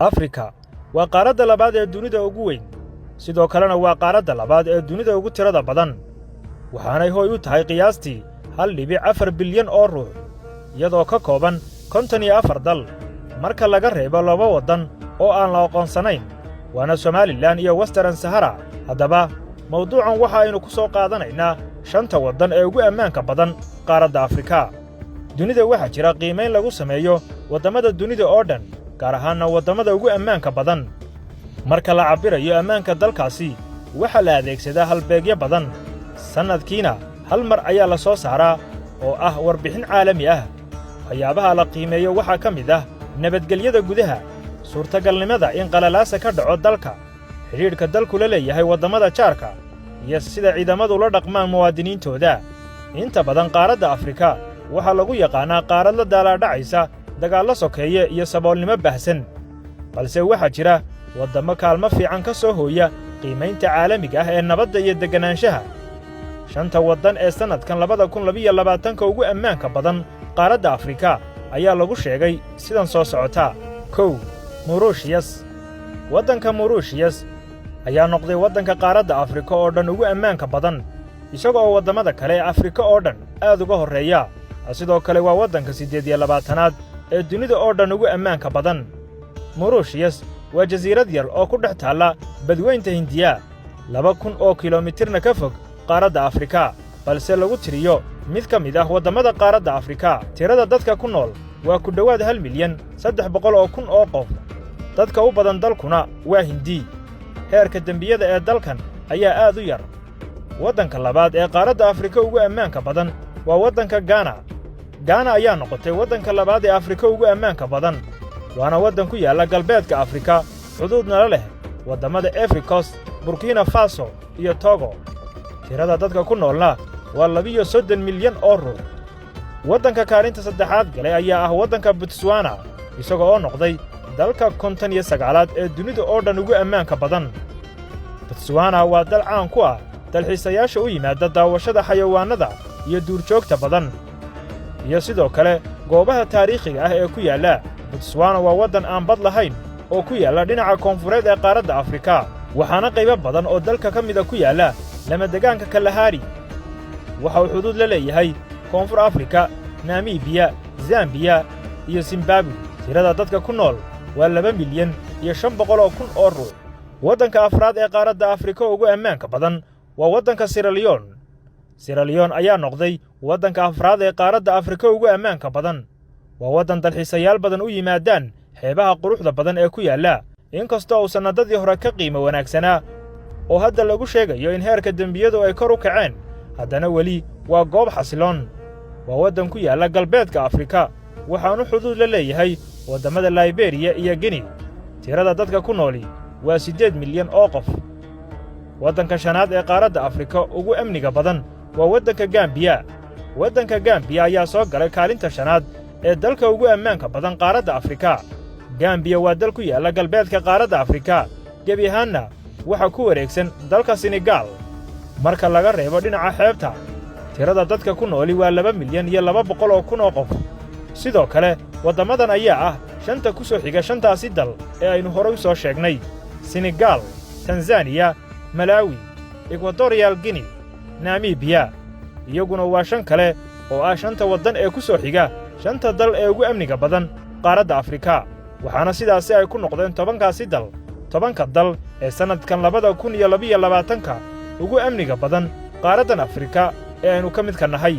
Afrika waa qaaradda labaad ee dunida ugu weyn, sidoo kalena waa qaaradda labaad ee dunida ugu tirada badan, waxaanay hooy u tahay qiyaastii 1.4 bilyan oo ruux, iyadoo ka kooban 54 dal, marka laga reebo 2 waddan oo aan la aqoonsanayn, waana Somaliland iyo Western Sahara. Haddaba, mawduucan waxa aynu ku soo qaadanaynaa 5 waddan ee ugu ammaanka badan qaaradda Afrika. Dunida waxaa jira qiimayn lagu sameeyo waddamada dunida oo dhan, gaar ahaanna waddamada ugu ammaanka badan. Marka la cabbirayo ammaanka dalkaasi, waxaa la adeegsadaa halbeegyo badan. Sannadkiina hal mar ayaa la soo saaraa oo ah warbixin caalami ah. Waxyaabaha la qiimeeyo waxaa ka mid ah nabadgelyada gudaha, suurtagalnimada in qalalaasa ka dhaco dalka, xidhiidhka dalku la leeyahay waddamada jaarka, iyo sida ciidamadu la dhaqmaan muwaadiniintooda. Inta badan qaaradda Afrika waxaa lagu yaqaannaa qaarad la daalaadhacaysa dagaallo sokeeye iyo saboolnimo baahsan, balse waxaa jira waddamo kaalmo fiican ka soo hooya qiimaynta caalamiga ah ee nabadda iyo degganaanshaha. 5 waddan ee sannadkan 2022 ugu ammaanka badan qaaradda Afrika ayaa lagu sheegay sidan soo socota. 1. Mauritius. Waddanka Mauritius ayaa noqday waddanka qaaradda Afrika oo dhan ugu ammaanka badan, isaga oo waddamada kale ee Afrika oo dhan aad uga horreeya. Sidoo kale waa waddanka 28aad ee dunida oo dhan ugu ammaanka badan. Mauritius waa jasiirad yar oo ku dhex taalla badweynta Hindiya, 2,000 oo kilomitirna ka fog qaaradda Afrika, balse lagu tiriyo mid ka mid ah waddamada qaaradda Afrika. Tirada dadka ku nool waa ku dhowaad 1,300,000 oo qof. Dadka u badan dalkuna waa Hindi. Heerka dembiyada ee dalkan ayaa aad u yar. Waddanka labaad ee qaaradda Afrika ugu ammaanka badan waa waddanka Ghana. Ghana ayaa noqotay waddanka labaad ee Afrika ugu ammaanka badan, waana waddan ku yaalla galbeedka Afrika, xuduudna la leh waddamada Ivory Coast, Burkina Faso iyo Togo. Tirada dadka ku noolna waa 32 milyan oo ruux. Waddanka kaalinta saddexaad galay ayaa ah waddanka Botswana, isaga oo noqday dalka 59aad ee dunida oo dhan ugu ammaanka badan. Botswana waa dal caan ku ah dalxiisayaasha u yimaada daawashada xayawaannada iyo duurjoogta badan, iyo sidoo kale goobaha taariikhiga ah ee ku yaalla. Botswana waa waddan aan bad lahayn oo ku yaalla dhinaca koonfureed ee qaaradda Afrika, waxaana qaybo badan oo dalka ka mida ku yaalla lamadegaanka Kalahari. Waxa uu xuduud la leeyahay Koonfur Afrika, Namibiya, Zambiya iyo Zimbabwe. Tirada dadka ku nool waa 2,500,000 oo ruux. Waddanka afraad ee qaaradda Afrika ugu ammaanka badan waa waddanka Sierra Leone. Sierra Leone ayaa noqday waddanka afraad ee qaaradda Afrika ugu ammaanka badan. Waa waddan dalxiisayaal badan u yimaadaan xeebaha quruxda badan ee ku yaalla, inkastoo uu sannadadii hore ka qiimo wanaagsanaa oo hadda lagu sheegayo in heerka dembiyadu ay kor u kaceen, haddana weli waa goob xasiloon. Waa waddan ku yaalla galbeedka Afrika, waxaanu xuduud la leeyahay waddamada Liberia iyo Guinea. Tirada dadka ku nooli waa 8 milyan oo qof. Waddanka shanaad ee qaaradda Afrika ugu amniga badan waa waddanka Gambia. Waddanka Gambia ayaa soo galay kaalinta shanaad ee dalka ugu ammaanka badan qaaradda Afrika. Gambia waa dal ku yaalla galbeedka qaaradda Afrika, gebi ahaanna waxaa ku wareegsan dalka Senegal. Marka laga reebo dhinaca xeebta, tirada dadka ku nooli waa 2,200,000 oo qof. Sidoo kale, waddamadan ayaa ah 5 ku soo xiga 5taasi dal ee aynu horay u soo sheegnay: Senegal, Tanzania, Malawi, Equatorial Guinea, Namibiya. Iyaguna waa 5 kale oo ah 5 waddan ee ku soo xiga 5 dal ee ugu amniga badan qaaradda Afrika, waxaana sidaasi ay ku noqdeen 10kaasi dal 10ka dal ee sannadkan 2022 ugu amniga badan qaaraddan Afrika ee aynu ka midka nahay.